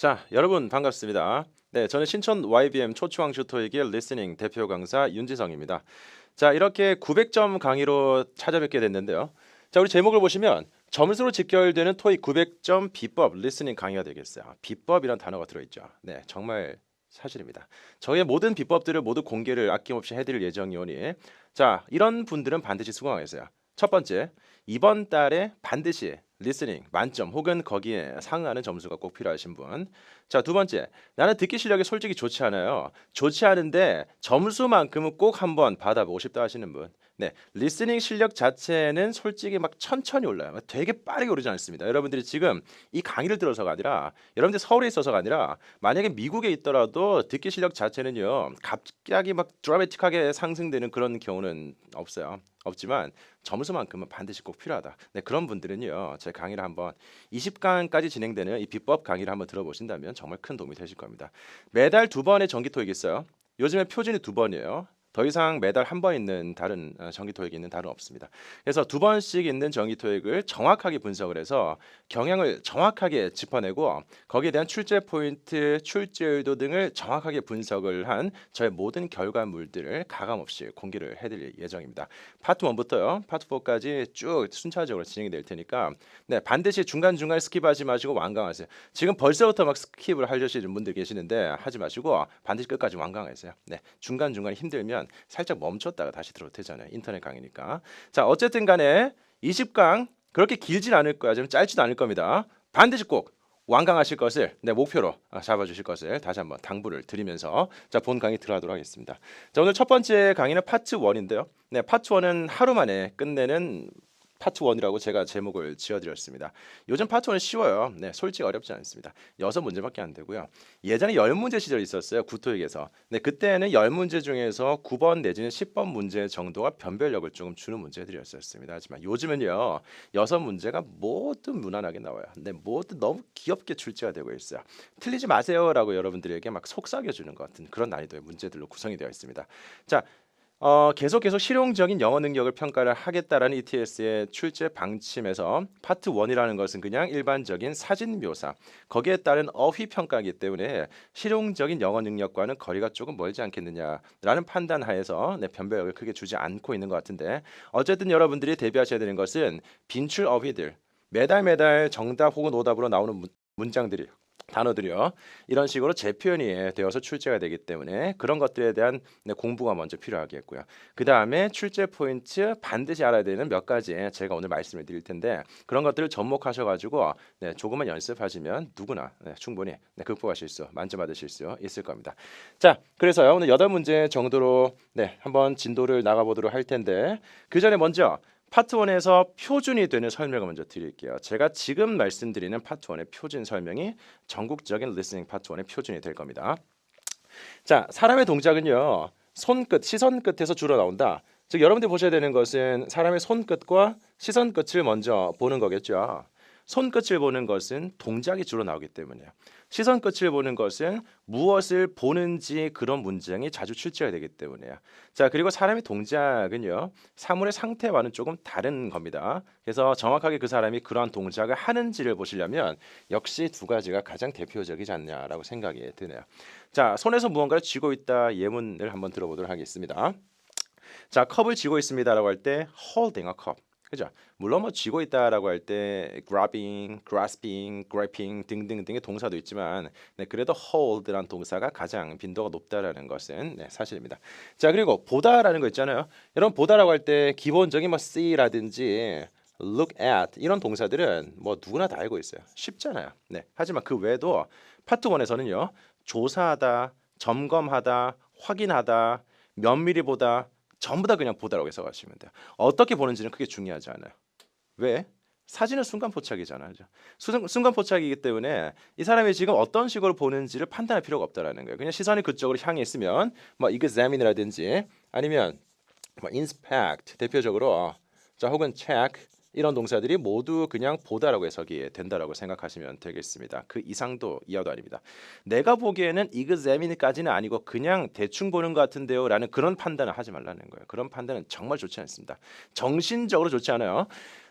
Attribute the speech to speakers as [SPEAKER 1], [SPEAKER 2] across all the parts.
[SPEAKER 1] 자, 여러분 반갑습니다. 네, 저는 신촌 YBM 초초왕초 토익의 리스닝 대표 강사 윤지성입니다. 자, 이렇게 900점 강의로 찾아뵙게 됐는데요. 자, 우리 제목을 보시면 점수로 직결되는 토익 900점 비법 리스닝 강의가 되겠어요. 비법이란 단어가 들어있죠. 네, 정말 사실입니다. 저의 모든 비법들을 모두 공개를 아낌없이 해드릴 예정이오니 자, 이런 분들은 반드시 수긍하겠어요. 첫 번째, 이번 달에 반드시 리스닝 만점 혹은 거기에 상응하는 점수가 꼭 필요하신 분. 자, 두 번째, 나는 듣기 실력이 솔직히 좋지 않아요. 좋지 않은데 점수만큼은 꼭 한번 받아보고 싶다 하시는 분. 네, 리스닝 실력 자체는 솔직히 막 천천히 올라요. 막 되게 빠르게 오르지 않습니다. 여러분들이 지금 이 강의를 들어서가 아니라 여러분들 서울에 있어서가 아니라 만약에 미국에 있더라도 듣기 실력 자체는요 갑자기 막 드라마틱하게 상승되는 그런 경우는 없어요. 없지만 점수만큼은 반드시 꼭 필요하다. 네, 그런 분들은요 제 강의를 한번 20강까지 진행되는 이 비법 강의를 한번 들어보신다면 정말 큰 도움이 되실 겁니다. 매달 두 번의 정기 토익이 있어요. 요즘에 표준이 두 번이에요. 더 이상 매달 한 번 있는 다른 정기 토익이 있는 다른 없습니다. 그래서 두 번씩 있는 정기 토익을 정확하게 분석을 해서 경향을 정확하게 짚어내고 거기에 대한 출제 포인트, 출제 의도 등을 정확하게 분석을 한 저의 모든 결과물들을 가감없이 공개를 해드릴 예정입니다. 파트 1부터요, 파트 4까지 쭉 순차적으로 진행이 될 테니까 네, 반드시 중간중간 스킵하지 마시고 완강하세요. 지금 벌써부터 막 스킵을 하려시는 분들 계시는데 하지 마시고 반드시 끝까지 완강하세요. 네, 중간중간 힘들면 살짝 멈췄다가 다시 들어도 되잖아요. 인터넷 강의니까. 자, 어쨌든 간에 20강 그렇게 길진 않을 거야. 좀 짧지도 않을 겁니다. 반드시 꼭 완강하실 것을 네, 목표로 잡아주실 것을 다시 한번 당부를 드리면서 자, 본 강의 들어가도록 하겠습니다. 자, 오늘 첫 번째 강의는 파트 1인데요. 네, 파트 1은 하루 만에 끝내는 파트 1이라고 제가 제목을 지어드렸습니다. 요즘 파트 1은 쉬워요. 네, 솔직히 어렵지 않습니다. 6문제밖에 안 되고요. 예전에 10문제 시절이 있었어요. 구토익에서. 네, 그때는 10문제 중에서 9번 내지는 10번 문제 정도가 변별력을 조금 주는 문제들이었습니다. 하지만 요즘은요. 6문제가 모두 무난하게 나와요. 네, 모두 너무 귀엽게 출제가 되고 있어요. 틀리지 마세요라고 여러분들에게 막 속삭여 주는 것 같은 그런 난이도의 문제들로 구성이 되어 있습니다. 자, 계속 실용적인 영어 능력을 평가를 하겠다라는 ETS의 출제 방침에서 파트 1이라는 것은 그냥 일반적인 사진 묘사, 거기에 따른 어휘 평가이기 때문에 실용적인 영어 능력과는 거리가 조금 멀지 않겠느냐라는 판단 하에서 네, 변별력을 크게 주지 않고 있는 것 같은데 어쨌든 여러분들이 대비하셔야 되는 것은 빈출 어휘들, 매달 정답 혹은 오답으로 나오는 문장들이 단어들이요. 이런 식으로 재표현이 되어서 출제가 되기 때문에 그런 것들에 대한 네, 공부가 먼저 필요하겠고요. 그 다음에 출제 포인트 반드시 알아야 되는 몇 가지 제가 오늘 말씀을 드릴 텐데 그런 것들을 접목하셔가지고 네, 조금만 연습하시면 누구나 네, 충분히 네, 극복하실 수, 만점받으실 수 있을 겁니다. 자, 그래서요 오늘 8문제 정도로 네, 한번 진도를 나가보도록 할 텐데 그 전에 먼저 파트 1에서 표준이 되는 설명을 먼저 드릴게요. 제가 지금 말씀드리는 파트 1의 표준 설명이 전국적인 리스닝 파트 1의 표준이 될 겁니다. 자, 사람의 동작은요. 손끝, 시선 끝에서 주로 나온다. 즉 여러분들이 보셔야 되는 것은 사람의 손끝과 시선 끝을 먼저 보는 거겠죠. 손끝을 보는 것은 동작이 주로 나오기 때문이에요. 시선 끝을 보는 것은 무엇을 보는지 그런 문장이 자주 출제가 되기 때문이에요. 자, 그리고 사람의 동작은요. 사물의 상태와는 조금 다른 겁니다. 그래서 정확하게 그 사람이 그러한 동작을 하는지를 보시려면 역시 두 가지가 가장 대표적이지 않냐라고 생각이 드네요. 자, 손에서 무언가를 쥐고 있다 예문을 한번 들어보도록 하겠습니다. 자, 컵을 쥐고 있습니다라고 할 때 holding a cup. 그죠? 물론 뭐 쥐고 있다라고 할 때 grabbing, grasping, gripping 등등등의 동사도 있지만 네, 그래도 hold라는 동사가 가장 빈도가 높다라는 것은 네, 사실입니다. 자, 그리고 보다라는 거 있잖아요. 여러분 보다라고 할 때 기본적인 뭐 see라든지 look at 이런 동사들은 뭐 누구나 다 알고 있어요. 쉽잖아요. 네. 하지만 그 외에도 파트 1에서는요. 조사하다, 점검하다, 확인하다, 면밀히 보다 전부 다 그냥 보다라고 해석하시면 돼요. 어떻게 보는지는 크게 중요하지 않아요. 왜? 사진은 순간 포착이잖아요. 그죠? 순간 포착이기 때문에 이 사람이 지금 어떤 식으로 보는지를 판단할 필요가 없다라는 거예요. 그냥 시선이 그쪽으로 향해 있으면 뭐 examine이라든지 아니면 뭐 inspect 대표적으로 자 혹은 check, 이런 동사들이 모두 그냥 보다라고 해석이 된다라고 생각하시면 되겠습니다. 그 이상도 이하도 아닙니다. 내가 보기에는 examine까지는 아니고 그냥 대충 보는 것 같은데요 라는 그런 판단을 하지 말라는 거예요. 그런 판단은 정말 좋지 않습니다. 정신적으로 좋지 않아요.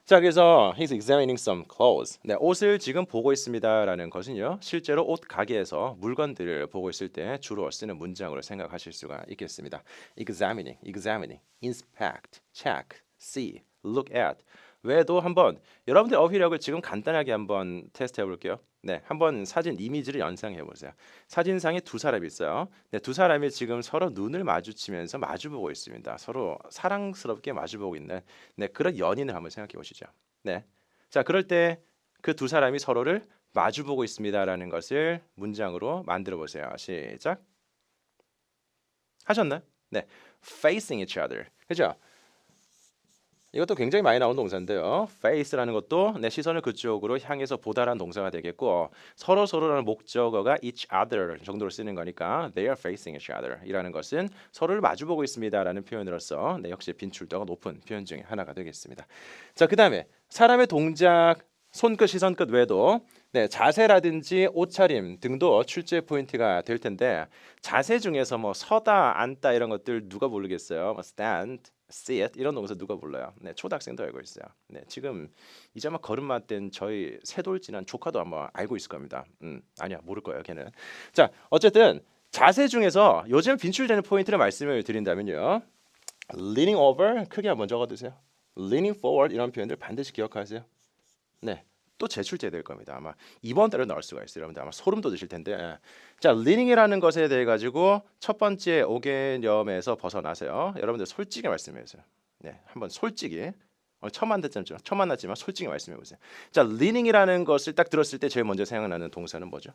[SPEAKER 1] 자, 그래서 he's examining some clothes. 네, 옷을 지금 보고 있습니다라는 것은요. 실제로 옷 가게에서 물건들을 보고 있을 때 주로 쓰는 문장으로 생각하실 수가 있겠습니다. examining, inspect, check, see, look at. 외에도 한번 여러분들 어휘력을 지금 간단하게 한번 테스트해 볼게요. 네, 한번 사진 이미지를 연상해 보세요. 사진상에 두 사람이 있어요. 네, 두 사람이 지금 서로 눈을 마주치면서 마주보고 있습니다. 서로 사랑스럽게 마주보고 있는 네, 그런 연인을 한번 생각해 보시죠. 네, 자, 그럴 때 그 두 사람이 서로를 마주보고 있습니다라는 것을 문장으로 만들어 보세요. 시작. 하셨나요? 네, facing each other. 그죠? 이것도 굉장히 많이 나온 동사인데요. face라는 것도 내 시선을 그쪽으로 향해서 보다라는 동사가 되겠고 서로라는 목적어가 each other 정도로 쓰는 거니까 they are facing each other 이라는 것은 서로를 마주보고 있습니다라는 표현으로서 네, 역시 빈출도가 높은 표현 중에 하나가 되겠습니다. 자, 그 다음에 사람의 동작, 손끝, 시선끝 외에도 네, 자세라든지 옷차림 등도 출제 포인트가 될 텐데 자세 중에서 뭐 서다, 앉다 이런 것들 누가 모르겠어요. 뭐 stand, sit 이런 동사 누가 몰라요? 네, 초등학생도 알고 있어요. 네, 지금 이제 아마 걸음마 땐 저희 세돌 지난 조카도 아마 알고 있을 겁니다. 아니야, 모를 거예요, 걔는. 자, 어쨌든 자세 중에서 요즘 빈출되는 포인트를 말씀을 드린다면요. leaning over 크게 한번 적어두세요. leaning forward 이런 표현들 반드시 기억하세요. 네, 또 재출제 될 겁니다. 아마 이번 달에 나올 수가 있어요. 여러분들 아마 소름 돋으실 텐데. 자, 리닝이라는 것에 대해 가지고 첫 번째 오개념에서 벗어나세요. 여러분들 솔직히 말씀해 주세요. 네, 한번 솔직히 처음 만났지만 솔직히 말씀해 보세요. 자, 리닝이라는 것을 딱 들었을 때 제일 먼저 생각나는 동사는 뭐죠?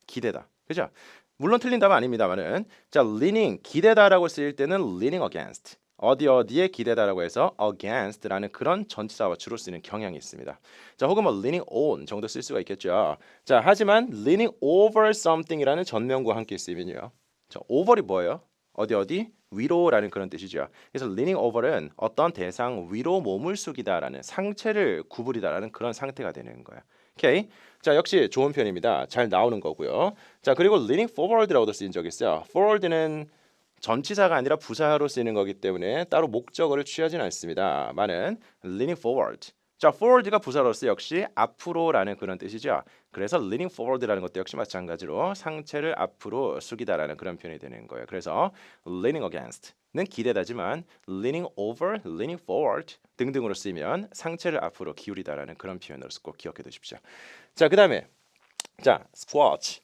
[SPEAKER 1] 기대다. 그죠? 물론 틀린 답은 아닙니다만은 자, leaning 기대다라고 쓰일 때는 leaning against 어디에 기대다라고 해서 against라는 그런 전치사와 주로 쓰이는 경향이 있습니다. 자, 혹은 뭐 leaning on 정도 쓸 수가 있겠죠. 자, 하지만 leaning over something이라는 전면구와 함께 쓰이면요. 자, over이 뭐예요? 어디 위로라는 그런 뜻이죠. 그래서 leaning over는 어떤 대상 위로 몸을 숙이다라는 상체를 구부리다라는 그런 상태가 되는 거예요. 오케이. 자, 역시 좋은 표현입니다. 잘 나오는 거고요. 자, 그리고 leaning forward라고도 쓰인 적이 있어요. forward는 전치사가 아니라 부사로 쓰이는 거기 때문에 따로 목적어를 취하지는 않습니다. 많은 leaning forward. 자, forward가 부사로서 역시 앞으로라는 그런 뜻이죠. 그래서 leaning forward라는 것도 역시 마찬가지로 상체를 앞으로 숙이다라는 그런 표현이 되는 거예요. 그래서 leaning against는 기대다지만 leaning over, leaning forward 등등으로 쓰이면 상체를 앞으로 기울이다라는 그런 표현으로서 꼭 기억해 두십시오. 자, 그다음에 자, squat.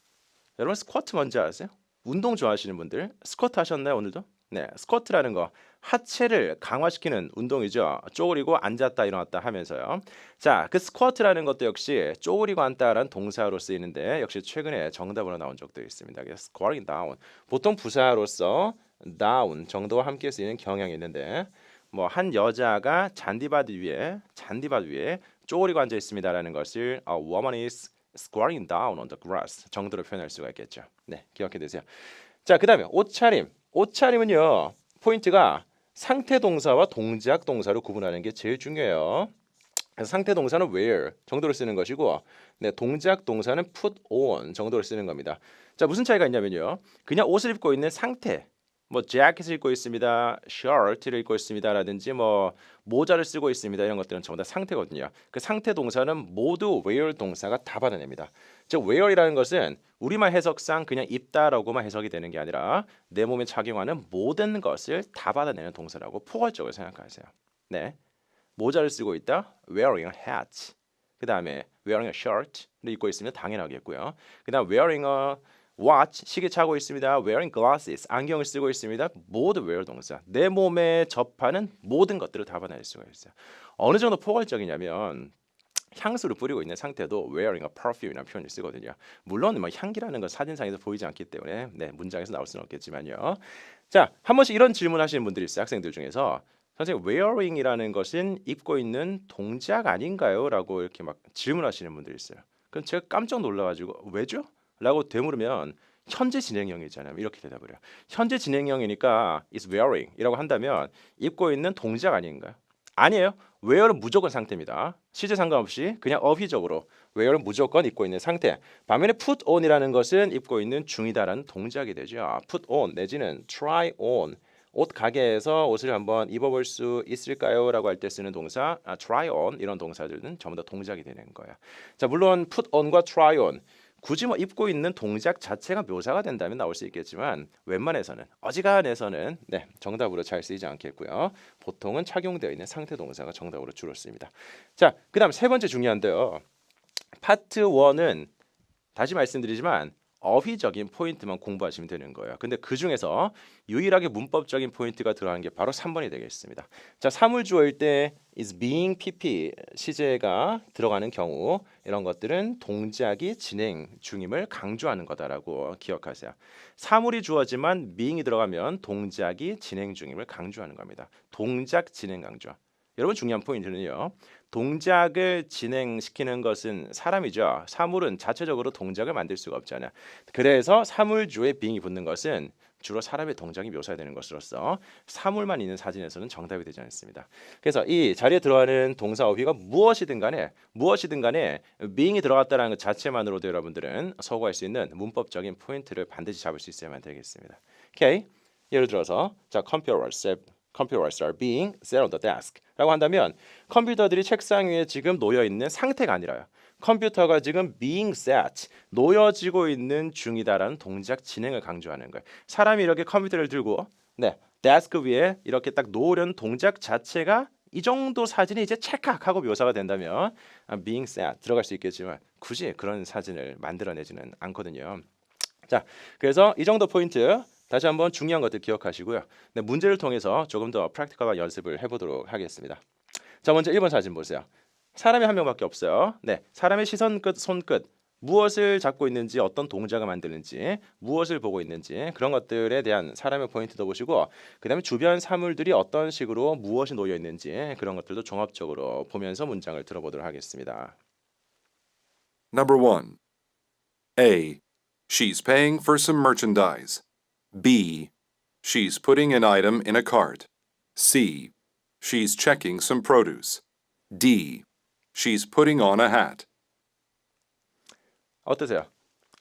[SPEAKER 1] 여러분 스쿼트 뭔지 아세요? 운동 좋아하시는 분들 스쿼트 하셨나요 오늘도? 네, 스쿼트라는 거 하체를 강화시키는 운동이죠. 쪼그리고 앉았다 일어났다 하면서요. 자, 그 스쿼트라는 것도 역시 쪼그리고 앉다라는 동사로 쓰이는데 역시 최근에 정답으로 나온 적도 있습니다. squatting down 보통 부사로서 down 정도와 함께 쓰이는 경향이 있는데 뭐 한 여자가 잔디밭 위에 쪼그리고 앉아 있습니다라는 것을 a woman is squatting down on the grass 정도로 표현할 수가 있겠죠. 네, 기억해 두세요. 자, 그다음에 옷차림. 옷차림은요. 포인트가 상태 동사와 동작 동사로 구분하는 게 제일 중요해요. 그래서 상태 동사는 wear 정도로 쓰는 것이고 네, 동작 동사는 put on 정도로 쓰는 겁니다. 자, 무슨 차이가 있냐면요. 그냥 옷을 입고 있는 상태 뭐 재킷을 입고 있습니다, 셔츠를 입고 있습니다라든지 뭐 모자를 쓰고 있습니다 이런 것들은 전부 다 상태거든요. 그 상태 동사는 모두 wear 동사가 다 받아냅니다. 즉 wear이라는 것은 우리말 해석상 그냥 입다라고만 해석이 되는 게 아니라 내 몸에 착용하는 모든 것을 다 받아내는 동사라고 포괄적으로 생각하세요. 네, 모자를 쓰고 있다, wearing a hat. 그 다음에 wearing a shirt를 입고 있으면 당연하겠고요. 그 다음 wearing a watch 시계 차고 있습니다. wearing glasses 안경을 쓰고 있습니다. 모두 wear 동사. 내 몸에 접하는 모든 것들을 다 받아낼 수가 있어요. 어느 정도 포괄적이냐면 향수를 뿌리고 있는 상태도 wearing a perfume이라는 표현을 쓰거든요. 물론 뭐 향기라는 건 사진상에서 보이지 않기 때문에 네, 문장에서 나올 수는 없겠지만요. 자, 한 번씩 이런 질문하시는 분들이 있어요. 학생들 중에서 선생님 wearing이라는 것은 입고 있는 동작 아닌가요? 라고 이렇게 막 질문하시는 분들이 있어요. 그럼 제가 깜짝 놀라가지고 왜죠? 라고 되물으면 현재 진행형이잖아요. 이렇게 대답을 해요. 현재 진행형이니까 is wearing 이라고 한다면 입고 있는 동작 아닌가요? 아니에요. where는 무조건 상태입니다. 시제 상관없이 그냥 어휘적으로 where는 무조건 입고 있는 상태. 반면에 put on이라는 것은 입고 있는 중이다라는 동작이 되죠. put on 내지는 try on. 옷 가게에서 옷을 한번 입어볼 수 있을까요? 라고 할 때 쓰는 동사 try on 이런 동사들은 전부 다 동작이 되는 거예요. 자, 물론 put on과 try on 굳이 뭐 입고 있는 동작 자체가 묘사가 된다면 나올 수 있겠지만 웬만해서는 어지간해서는 네, 정답으로 잘 쓰이지 않겠고요. 보통은 착용되어 있는 상태 동사가 정답으로 주로 쓰입니다. 자, 그다음 세 번째 중요한데요. 파트 1은 다시 말씀드리지만 어휘적인 포인트만 공부하시면 되는 거예요. 근데 그 중에서 유일하게 문법적인 포인트가 들어가는 게 바로 3번이 되겠습니다. 자, 사물주어일 때 is being pp 시제가 들어가는 경우 이런 것들은 동작이 진행 중임을 강조하는 거다라고 기억하세요. 사물이 주어지만 being이 들어가면 동작이 진행 중임을 강조하는 겁니다. 동작 진행 강조. 여러분 중요한 포인트는요. 동작을 진행시키는 것은 사람이죠. 사물은 자체적으로 동작을 만들 수가 없잖아요. 그래서 사물주에 being이 붙는 것은 주로 사람의 동작이 묘사되는 것으로서 사물만 있는 사진에서는 정답이 되지 않습니다. 그래서 이 자리에 들어가는 동사 어휘가 무엇이든 간에 being이 들어갔다는 것 자체만으로도 여러분들은 소거할 수 있는 문법적인 포인트를 반드시 잡을 수 있어야만 되겠습니다. 오케이? 예를 들어서 자, computers are being set on the desk 라고 한다면 컴퓨터들이 책상 위에 지금 놓여 있는 상태가 아니라요. 컴퓨터가 지금 being set 놓여지고 있는 중이다라는 동작 진행을 강조하는 거예요. 사람이 이렇게 컴퓨터를 들고 네, 데스크 위에 이렇게 딱 놓으려는 동작 자체가 이 정도 사진이 이제 찰칵하고 묘사가 된다면 being set 들어갈 수 있겠지만 굳이 그런 사진을 만들어내지는 않거든요. 자, 그래서 이 정도 포인트 다시 한번 중요한 것들 기억하시고요. 네, 문제를 통해서 조금 더 프랙티컬한 연습을 해보도록 하겠습니다. 자, 먼저 1번 사진 보세요. 사람이 한 명밖에 없어요. 네, 사람의 시선 끝, 손끝 무엇을 잡고 있는지 어떤 동작을 만드는지 무엇을 보고 있는지 그런 것들에 대한 사람의 포인트도 보시고 그 다음에 주변 사물들이 어떤 식으로 무엇이 놓여 있는지 그런 것들도 종합적으로 보면서 문장을 들어보도록 하겠습니다.
[SPEAKER 2] Number 1. A. She's paying for some merchandise. B. She's putting an item in a cart. C. She's checking some produce. D. She's putting on a hat.
[SPEAKER 1] 어떠세요?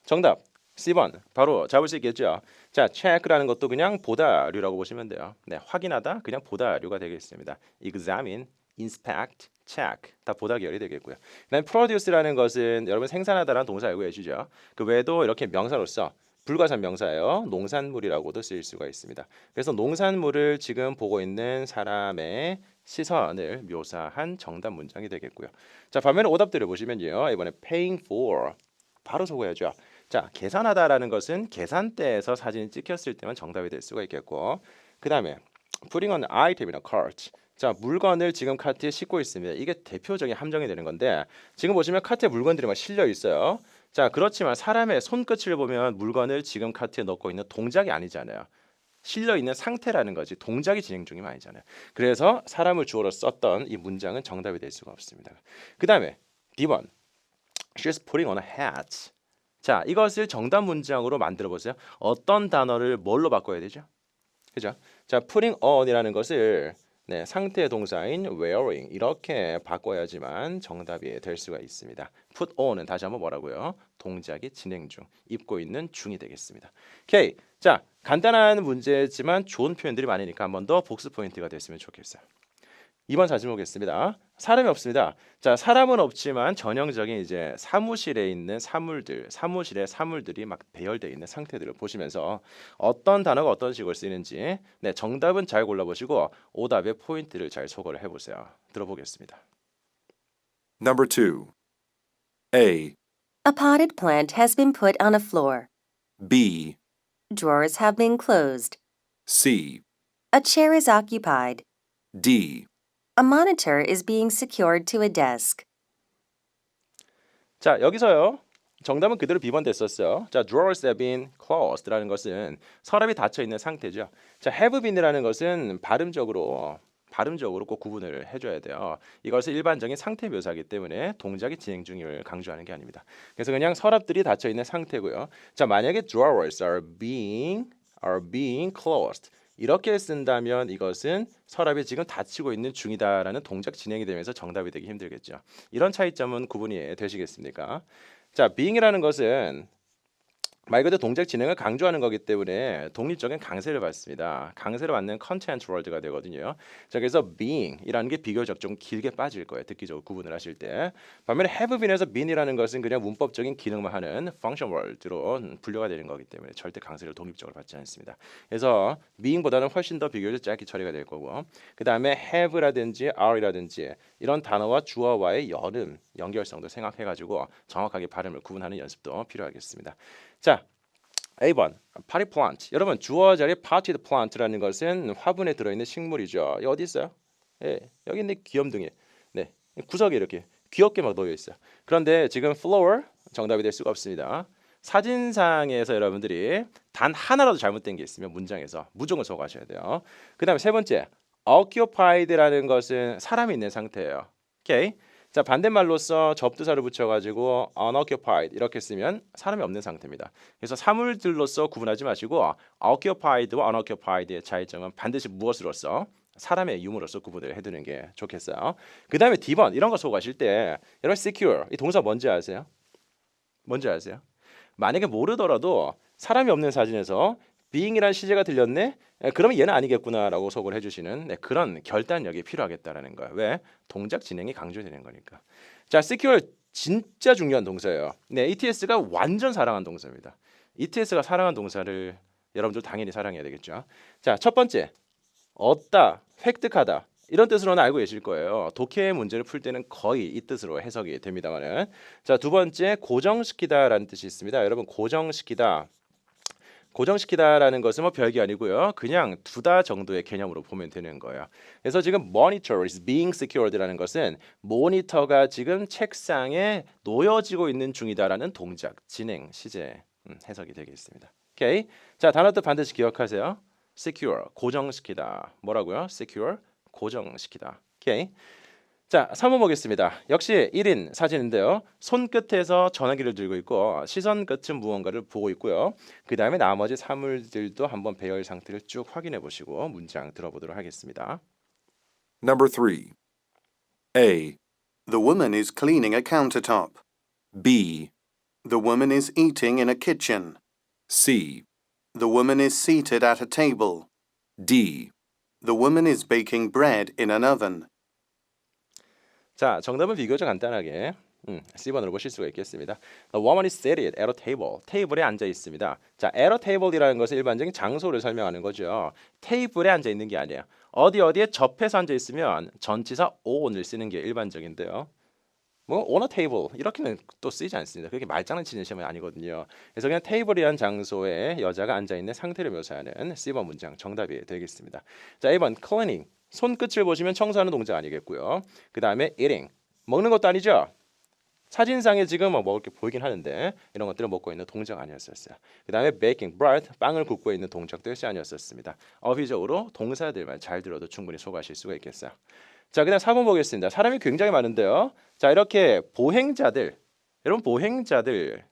[SPEAKER 1] 정답 C번 바로 잡을 수 있겠죠. 자, check라는 것도 그냥 보다류라고 보시면 돼요. 네, 확인하다 그냥 보다류가 되겠습니다. examine, inspect, check 다 보다 계열이 되겠고요. 그다음 produce라는 것은 여러분 생산하다라는 동사 알고 계시죠? 그 외에도 이렇게 명사로서 불가산 명사예요. 농산물이라고도 쓰일 수가 있습니다. 그래서 농산물을 지금 보고 있는 사람의 시선을 묘사한 정답 문장이 되겠고요. 자, 반면에 오답들을 보시면요. 이번에 paying for 바로 적어야죠. 자, 계산하다라는 것은 계산대에서 사진이 찍혔을 때만 정답이 될 수가 있겠고 그 다음에 putting on item in a cart 자, 물건을 지금 카트에 싣고 있습니다. 이게 대표적인 함정이 되는 건데 지금 보시면 카트에 물건들이 막 실려 있어요. 자, 그렇지만 사람의 손끝을 보면 물건을 지금 카트에 넣고 있는 동작이 아니잖아요. 실려 있는 상태라는 거지 동작이 진행 중이면 아니잖아요. 그래서 사람을 주어로 썼던 이 문장은 정답이 될 수가 없습니다. 그 다음에 D번 She's putting on a hat. 자, 이것을 정답 문장으로 만들어 보세요. 어떤 단어를 뭘로 바꿔야 되죠? 그죠? 자, putting on이라는 것을 네, 상태 동사인 wearing 이렇게 바꿔야지만 정답이 될 수가 있습니다. put on은 다시 한번 뭐라고요? 동작이 진행 중, 입고 있는 중이 되겠습니다. 오케이. 자, 간단한 문제지만 좋은 표현들이 많으니까 한 번 더 복습 포인트가 됐으면 좋겠어요. 2번 사진 보겠습니다. 사람이 없습니다. 자, 사람은 없지만 전형적인 이제 사무실에 있는 사무실의 사물들이 막 배열되어 있는 상태들을 보시면서 어떤 단어가 어떤 식으로 쓰이는지 네, 정답은 잘 골라보시고 오답의 포인트를 잘 소거를 해보세요. 들어보겠습니다.
[SPEAKER 2] Number 2. A.
[SPEAKER 3] A potted plant has been put on a floor.
[SPEAKER 2] B.
[SPEAKER 3] Drawers have been closed.
[SPEAKER 2] C.
[SPEAKER 3] A chair is occupied.
[SPEAKER 2] D.
[SPEAKER 3] A monitor is being secured to a desk.
[SPEAKER 1] 자, 여기서요. 정답은 그대로 B번 됐었어요. 자, drawers have been closed라는 것은 서랍이 닫혀 있는 상태죠. 자, have been이라는 것은 발음적으로 꼭 구분을 해줘야 돼요. 이것은 일반적인 상태 묘사이기 때문에 동작이 진행 중임을 강조하는 게 아닙니다. 그래서 그냥 서랍들이 닫혀 있는 상태고요. 자, 만약에 drawers are being closed 이렇게 쓴다면 이것은 서랍이 지금 닫히고 있는 중이다라는 동작 진행이 되면서 정답이 되기 힘들겠죠. 이런 차이점은 구분이 되시겠습니까? 자, being이라는 것은 말 그대로 동작 진행을 강조하는 거기 때문에 독립적인 강세를 받습니다. 강세를 받는 컨텐트 월드가 되거든요. 자, 그래서 being이라는 게 비교적 좀 길게 빠질 거예요. 듣기적으로 구분을 하실 때. 반면에 have been에서 been이라는 것은 그냥 문법적인 기능만 하는 펑션 월드로 분류가 되는 거기 때문에 절대 강세를 독립적으로 받지 않습니다. 그래서 being보다는 훨씬 더 비교적 짧게 처리가 될 거고, 그 다음에 have라든지 are라든지 이런 단어와 주어와의 연결성도 생각해가지고 정확하게 발음을 구분하는 연습도 필요하겠습니다. 자, A번 potted plant. 여러분 주어 자리에 potted plant라는 것은 화분에 들어있는 식물이죠. 여기 어디 있어요? 예, 여기 있는 귀염둥이. 네, 구석에 이렇게 귀엽게 막 놓여 있어요. 그런데 지금 flower 정답이 될 수가 없습니다. 사진상에서 여러분들이 단 하나라도 잘못된 게 있으면 문장에서 무조건 소거하셔야 돼요. 그 다음에 세 번째 occupied라는 것은 사람이 있는 상태예요. 오케이. 자, 반대말로서 접두사를 붙여가지고 unoccupied 이렇게 쓰면 사람이 없는 상태입니다. 그래서 사물들로서 구분하지 마시고 occupied와 unoccupied의 차이점은 반드시 무엇으로서 사람의 유무로서 구분을 해두는 게 좋겠어요. 그 다음에 D번 이런 거 소거하실 때 여러분 secure 이 동사 뭔지 아세요? 뭔지 아세요? 만약에 모르더라도 사람이 없는 사진에서 being이라는 시제가 들렸네? 그러면 얘는 아니겠구나라고 소개를 해주시는 그런 결단력이 필요하겠다라는 거예요. 왜? 동작 진행이 강조되는 거니까. 자, secure 진짜 중요한 동사예요. 네, ETS가 완전 사랑한 동사입니다. ETS가 사랑한 동사를 여러분들 당연히 사랑해야 되겠죠. 자, 첫 번째 얻다, 획득하다 이런 뜻으로는 알고 계실 거예요. 독해의 문제를 풀 때는 거의 이 뜻으로 해석이 됩니다만은. 자, 두 번째 고정시키다라는 뜻이 있습니다. 여러분 고정시키다. 고정시키다라는 것은 뭐 별게 아니고요. 그냥 두다 정도의 개념으로 보면 되는 거예요. 그래서 지금 monitor is being secured라는 것은 모니터가 지금 책상에 놓여지고 있는 중이다라는 동작, 진행, 시제 해석이 되겠습니다. 오케이. 자, 단어도 반드시 기억하세요. secure, 고정시키다. 뭐라고요? secure, 고정시키다. 오케이. 자, 3번 보겠습니다. 역시 1인 사진인데요. 손끝에서 전화기를 들고 있고 시선 끝은 무언가를 보고 있고요. 그 다음에 나머지 사물들도 한번 배열 상태를 쭉 확인해 보시고 문장 들어보도록 하겠습니다.
[SPEAKER 2] Number 3. A,
[SPEAKER 4] The woman is cleaning a countertop.
[SPEAKER 2] B,
[SPEAKER 4] The woman is eating in a kitchen.
[SPEAKER 2] C,
[SPEAKER 4] The woman is seated at a table.
[SPEAKER 2] D.
[SPEAKER 4] The woman is baking bread in an oven.
[SPEAKER 1] 자, 정답은 비교적 간단하게 C번으로 보실 수가 있겠습니다. The woman is seated at a table. 테이블에 앉아 있습니다. 자, at a table이라는 것은 일반적인 장소를 설명하는 거죠. 테이블에 앉아 있는 게 아니에요. 어디에 접해서 앉아 있으면 전치사 on을 쓰는 게 일반적인데요. 뭐 on a table 이렇게는 또 쓰이지 않습니다. 그게 말장난치는 시험이 아니거든요. 그래서 그냥 테이블이란 장소에 여자가 앉아 있는 상태를 묘사하는 C번 문장 정답이 되겠습니다. 자, 2번 cleaning. 손끝을 보시면 청소하는 동작 아니겠고요. 그 다음에 eating. 먹는 것도 아니죠. 사진상에 지금 뭐 먹을 게 보이긴 하는데 이런 것들을 먹고 있는 동작 아니었었어요. 그 다음에 baking bread. 빵을 굽고 있는 동작도 역시 아니었었습니다. 어휘적으로 동사들만 잘 들어도 충분히 소화하실 수가 있겠어요. 자, 그다음 4번 보겠습니다. 사람이 굉장히 많은데요. 자, 이렇게 보행자들. 여러분 보행자들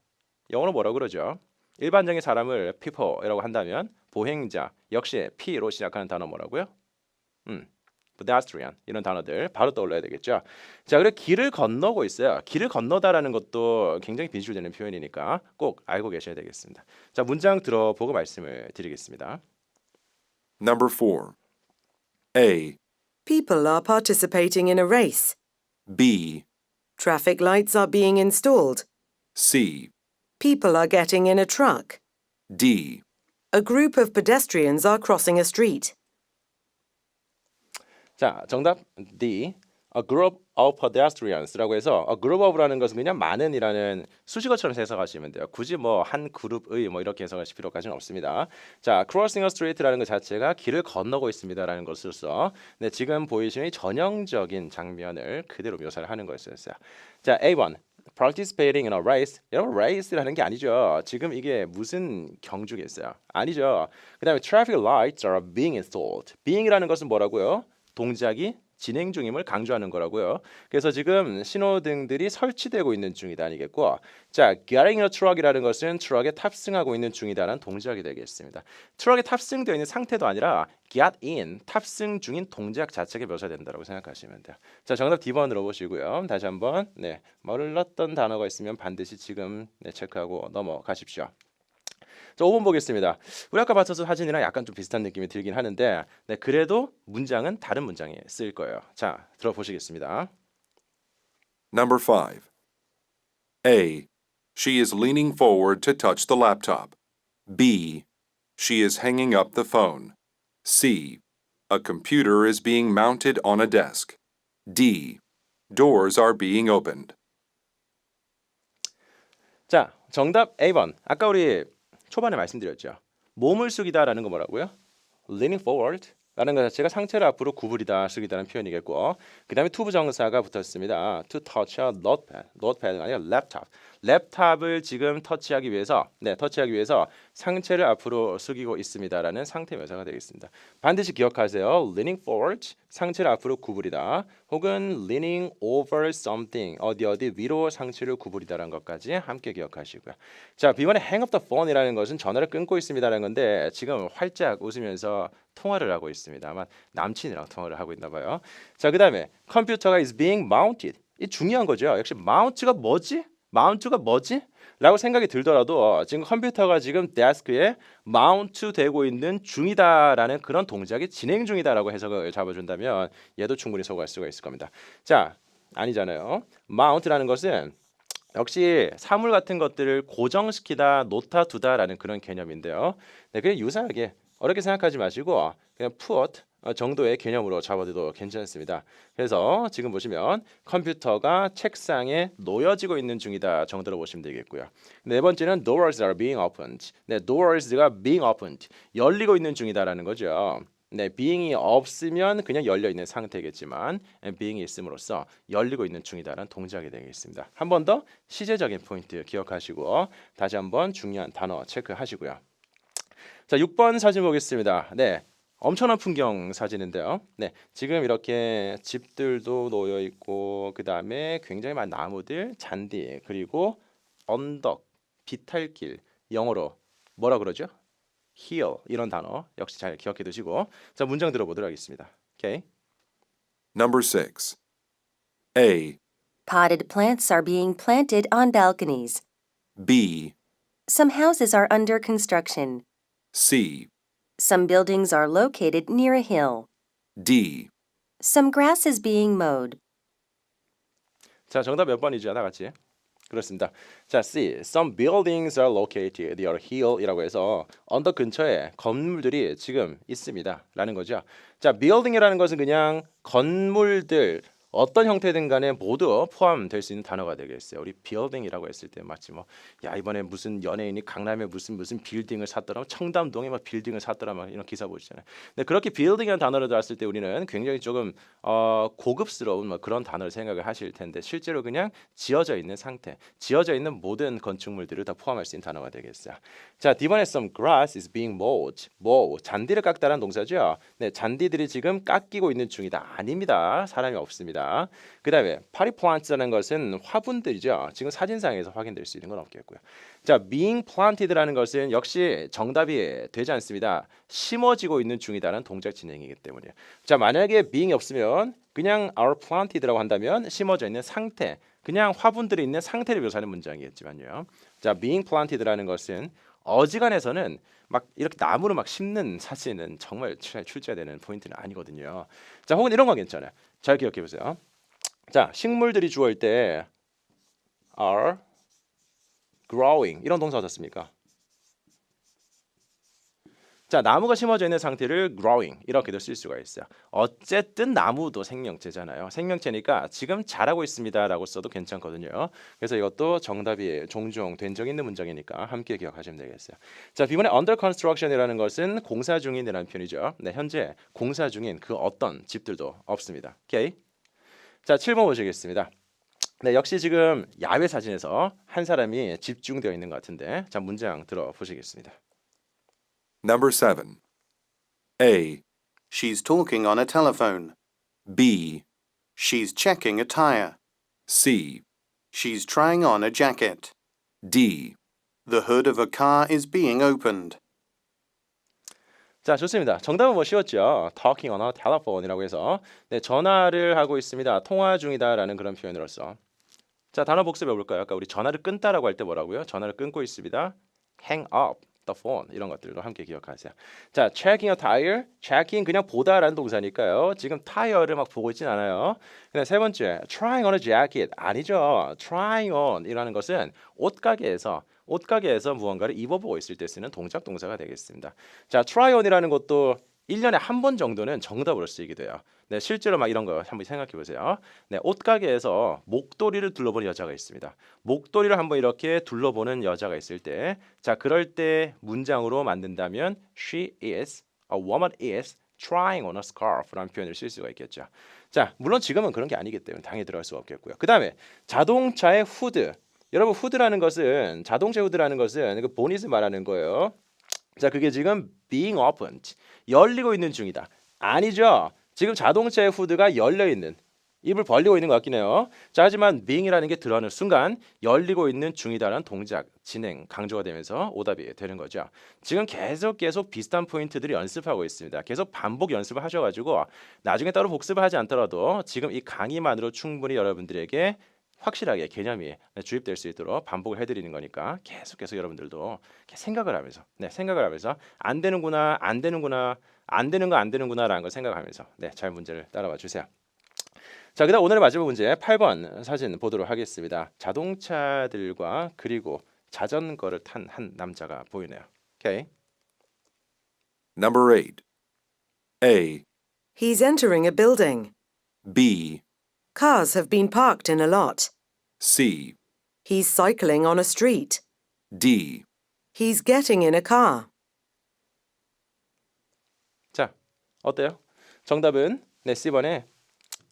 [SPEAKER 1] 영어로 뭐라고 그러죠? 일반적인 사람을 people이라고 한다면 보행자 역시 P로 시작하는 단어 뭐라고요? pedestrian 이런 단어들 바로 떠올려야 되겠죠. 자, 그리고 길을 건너고 있어요. 길을 건너다라는 것도 굉장히 비주얼되는 표현이니까 꼭 알고 계셔야 되겠습니다. 자, 문장 들어보고 말씀을 드리겠습니다.
[SPEAKER 2] Number 4. A,
[SPEAKER 5] People are participating in a race.
[SPEAKER 2] B,
[SPEAKER 5] Traffic lights are being installed.
[SPEAKER 2] C,
[SPEAKER 5] People are getting in a truck.
[SPEAKER 2] D.
[SPEAKER 5] A group of pedestrians are crossing a street.
[SPEAKER 1] 자, 정답 D. A group of pedestrians라고 해서 a group of라는 것은 그냥 많은이라는 수식어처럼 해석하시면 돼요. 굳이 뭐 한 그룹의 뭐 이렇게 해석하실 필요까지는 없습니다. 자, crossing a street라는 것 자체가 길을 건너고 있습니다라는 것으로서 네, 지금 보이시는 이 전형적인 장면을 그대로 묘사를 하는 거였어요. 자, A1. participating in a race. 여러분 race라는 게 아니죠. 지금 이게 무슨 경주겠어요? 아니죠. 그다음에 traffic lights are being installed. being이라는 것은 뭐라고요? 동작이 진행 중임을 강조하는 거라고요. 그래서 지금 신호등들이 설치되고 있는 중이다 아니겠고, 자, getting in a truck이라는 것은 트럭에 탑승하고 있는 중이다라는 동작이 되겠습니다. 트럭에 탑승되어 있는 상태도 아니라 get in, 탑승 중인 동작 자체가 묘사된다고 생각하시면 돼요. 자, 정답 D번으로 보시고요. 다시 한번 몰랐던 단어가 있으면 반드시 지금 체크하고 넘어가십시오. 자, 5번 보겠습니다. 우리 아까 봤던 사진이랑 약간 좀 비슷한 느낌이 들긴 하는데 그래도 문장은 다른 문장에 쓰일 거예요. 자, 들어보시겠습니다.
[SPEAKER 2] Number 5. A. She is leaning forward to touch the laptop. B. She is hanging up the phone. C. A computer is being mounted on a desk. D. Doors are being opened.
[SPEAKER 1] 자, 정답 A번. 아까 우리 초반에 말씀드렸죠. 몸을 숙이다라는 거 뭐라고요? leaning forward 라는 것 자체가 상체를 앞으로 구부리다, 숙이다는 표현이겠고, 그 다음에 to 부정사가 붙었습니다. to touch a notepad, notepad가 아니라 랩탑. 랩탑을 지금 터치하기 위해서 상체를 앞으로 숙이고 있습니다라는 상태 묘사가 되겠습니다. 반드시 기억하세요. leaning forward, 상체를 앞으로 구부리다, 혹은 leaning over something, 어디 위로 상체를 구부리다라는 것까지 함께 기억하시고요. 자, B번에 hang up the phone이라는 것은 전화를 끊고 있습니다라는 건데 지금 활짝 웃으면서 통화를 하고 있습니다. 아마 남친이랑 통화를 하고 있나 봐요. 자, 그 다음에 컴퓨터가 is being mounted. 이 중요한 거죠. 역시 mount가 뭐지? 라고 생각이 들더라도 지금 컴퓨터가 지금 데스크에 마운트 되고 있는 중이다라는 그런 동작이 진행 중이다라고 해석을 잡아준다면 얘도 충분히 소거할 수가 있을 겁니다. 자, 아니잖아요. 마운트라는 것은 역시 사물 같은 것들을 고정시키다, 놓다 두다라는 그런 개념인데요. 그냥 유사하게 어렵게 생각하지 마시고 그냥 put 정도의 개념으로 잡아도 괜찮습니다. 그래서 지금 보시면 컴퓨터가 책상에 놓여지고 있는 중이다 정도로 보시면 되겠고요. 네 번째는 doors are being opened. doors가 being opened. 열리고 있는 중이다라는 거죠. being이 없으면 그냥 열려 있는 상태겠지만 being이 있음으로써 열리고 있는 중이다라는 동작이 되겠습니다. 한 번 더 시제적인 포인트 기억하시고 다시 한번 중요한 단어 체크하시고요. 자, 6번 사진 보겠습니다. 엄청난 풍경 사진인데요. 지금 이렇게 집들도 놓여 있고 그 다음에 굉장히 많은 나무들, 잔디, 그리고 언덕, 비탈길, 영어로 뭐라 그러죠? hill 이런 단어 역시 잘 기억해 두시고 자, 문장 들어보도록 하겠습니다. 오케이.
[SPEAKER 2] Number 6. A.
[SPEAKER 3] Potted plants are being planted on balconies.
[SPEAKER 2] B.
[SPEAKER 3] Some houses are under construction.
[SPEAKER 2] C.
[SPEAKER 3] Some buildings are located near a hill.
[SPEAKER 2] D.
[SPEAKER 3] Some grass is being mowed.
[SPEAKER 1] 자, 정답 몇 번이죠? 다 같이. 그렇습니다. 자, C. Some buildings are located near a hill이라고 해서 언덕 근처에 건물들이 지금 있습니다. 라는 거죠. 자, building이라는 것은 그냥 건물들 어떤 형태든 간에 모두 포함될 수 있는 단어가 되겠어요. 우리 building이라고 했을 때 마치 야, 이번에 무슨 연예인이 강남에 무슨 빌딩을 샀더라, 청담동에 빌딩을 샀더라 이런 기사 보시잖아요. 근데 그렇게 building이라는 단어를 들었을 때 우리는 굉장히 조금 고급스러운 그런 단어를 생각을 하실 텐데 실제로 그냥 지어져 있는 상태, 지어져 있는 모든 건축물들을 다 포함할 수 있는 단어가 되겠어요. 자, D번에 some grass is being mowed. 잔디를 깎다라는 동사죠. 잔디들이 지금 깎이고 있는 중이다. 아닙니다. 사람이 없습니다. 그 다음에 potted plants라는 것은 화분들이죠. 지금 사진상에서 확인될 수 있는 건 없겠고요. 자, being planted라는 것은 역시 정답이 되지 않습니다. 심어지고 있는 중이다라는 동작 진행이기 때문이에요. 자, 만약에 being이 없으면 그냥 are planted라고 한다면 심어져 있는 상태, 그냥 화분들이 있는 상태를 묘사하는 문장이겠지만요. 자, being planted라는 것은 어지간해서는 이렇게 나무를 심는 사진은 정말 출제가 되는 포인트는 아니거든요. 자, 혹은 이런 건 괜찮아요. 잘 기억해 보세요. 자, 식물들이 주어일 때 are growing 이런 동사 어떻습니까? 자, 나무가 심어져 있는 상태를 growing 이렇게도 쓸 수가 있어요. 어쨌든 나무도 생명체잖아요. 생명체니까 지금 자라고 있습니다라고 써도 괜찮거든요. 그래서 이것도 정답이 종종 된 적 있는 문장이니까 함께 기억하시면 되겠어요. 자, B번에 under construction이라는 것은 공사 중인이라는 표현이죠. 현재 공사 중인 그 어떤 집들도 없습니다. 오케이. 자, 7번 보시겠습니다. 역시 지금 야외 사진에서 한 사람이 집중되어 있는 것 같은데 자, 문장 들어보시겠습니다.
[SPEAKER 2] Number 7. A.
[SPEAKER 4] She's talking on a telephone.
[SPEAKER 2] B,
[SPEAKER 4] She's checking a tire.
[SPEAKER 2] C,
[SPEAKER 4] She's trying on a jacket.
[SPEAKER 2] D.
[SPEAKER 4] The hood of a car is being opened.
[SPEAKER 1] 자, 좋습니다. 정답은 뭐 쉬웠죠. Talking on a telephone이라고 해서 네, 전화를 하고 있습니다. 통화 중이다라는 그런 표현으로서. 자, 단어 복습해 볼까요? 아까 우리 전화를 끊다라고 할 때 뭐라고요? 전화를 끊고 있습니다. Hang up the phone 이런 것들도 함께 기억하세요. 자, checking a tire, checking 그냥 보다라는 동사니까요. 지금 타이어를 막 보고 있진 않아요. 그다음 세 번째, trying on a jacket 아니죠. trying on이라는 것은 옷가게에서 무언가를 입어보고 있을 때 쓰는 동작 동사가 되겠습니다. 자, try on이라는 것도 1년에 한 번 정도는 정답으로 쓰이기도 해요. 네, 실제로 막 이런 거 한번 생각해 보세요. 네, 옷가게에서 목도리를 둘러보는 여자가 있습니다. 목도리를 한번 이렇게 둘러보는 여자가 있을 때, 자, 그럴 때 문장으로 만든다면 a woman is trying on a scarf라는 표현을 쓸 수가 있겠죠. 자, 물론 지금은 그런 게 아니기 때문에 당연히 들어갈 수가 없겠고요. 그 다음에 자동차의 후드. 여러분 후드라는 것은 자동차 후드라는 것은 그 보닛을 말하는 거예요. 자, 그게 지금 being opened 열리고 있는 중이다. 아니죠. 지금 자동차의 후드가 열려 있는 입을 벌리고 있는 것 같긴 해요. 자, 하지만 being이라는 게 들어가는 순간 열리고 있는 중이다라는 동작, 진행, 강조가 되면서 오답이 되는 거죠. 지금 계속 비슷한 포인트들을 연습하고 있습니다. 계속 반복 연습을 하셔가지고 나중에 따로 복습을 하지 않더라도 지금 이 강의만으로 충분히 여러분들에게 확실하게 개념이 주입될 수 있도록 반복을 해드리는 거니까 계속 여러분들도 생각을 하면서 안 되는구나 라는 걸 생각하면서 잘 문제를 따라와 주세요. 자, 그다음 오늘의 마지막 문제 8번 사진 보도록 하겠습니다. 자동차들과 그리고 자전거를 탄 한 남자가 보이네요. 오케이.
[SPEAKER 2] Number 8. A,
[SPEAKER 5] He's entering a building.
[SPEAKER 2] B,
[SPEAKER 5] Cars have been parked in a lot.
[SPEAKER 2] C,
[SPEAKER 5] He's cycling on a street.
[SPEAKER 2] D.
[SPEAKER 5] He's getting in a car.
[SPEAKER 1] 자, 어때요? 정답은 C번에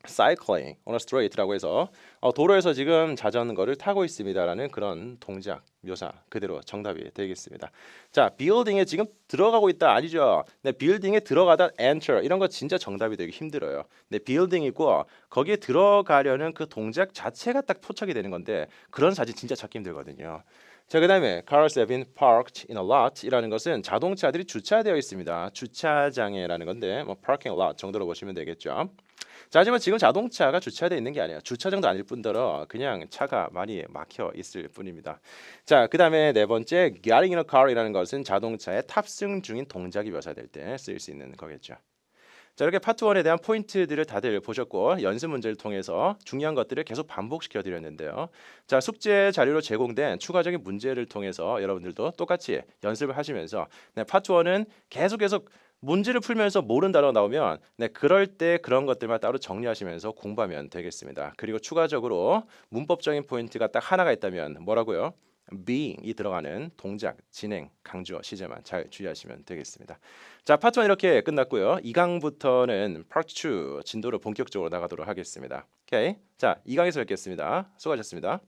[SPEAKER 1] cycling on a street라고 해서 도로에서 지금 자전거를 타고 있습니다라는 그런 동작 묘사 그대로 정답이 되겠습니다. 자, building에 지금 들어가고 있다 아니죠? 네, building에 들어가다 enter 이런 거 진짜 정답이 되기 힘들어요. 네, building이고 거기에 들어가려는 그 동작 자체가 딱 포착이 되는 건데 그런 사진 진짜 찾기 힘들거든요. 자, 그 다음에 cars have been parked in a lot 이라는 것은 자동차들이 주차되어 있습니다. 주차장에라는 건데 뭐 parking lot 정도로 보시면 되겠죠. 자, 하지만 지금 자동차가 주차되어 있는 게 아니에요. 주차장도 아닐 뿐더러 그냥 차가 많이 막혀 있을 뿐입니다. 자, 그 다음에 네 번째 getting in a car이라는 것은 자동차에 탑승 중인 동작이 묘사될 때 쓰일 수 있는 거겠죠. 자, 이렇게 파트 1에 대한 포인트들을 다들 보셨고 연습 문제를 통해서 중요한 것들을 계속 반복시켜 드렸는데요. 자, 숙제 자료로 제공된 추가적인 문제를 통해서 여러분들도 똑같이 연습을 하시면서 파트 1은 계속 문제를 풀면서 모르는 단어가 나오면 그럴 때 그런 것들만 따로 정리하시면서 공부하면 되겠습니다. 그리고 추가적으로 문법적인 포인트가 딱 하나가 있다면 뭐라고요? being이 들어가는 동작, 진행, 강조, 시제만 잘 주의하시면 되겠습니다. 자, 파트 1 이렇게 끝났고요. 2강부터는 파트 2 진도를 본격적으로 나가도록 하겠습니다. 오케이. 자, 2강에서 뵙겠습니다. 수고하셨습니다.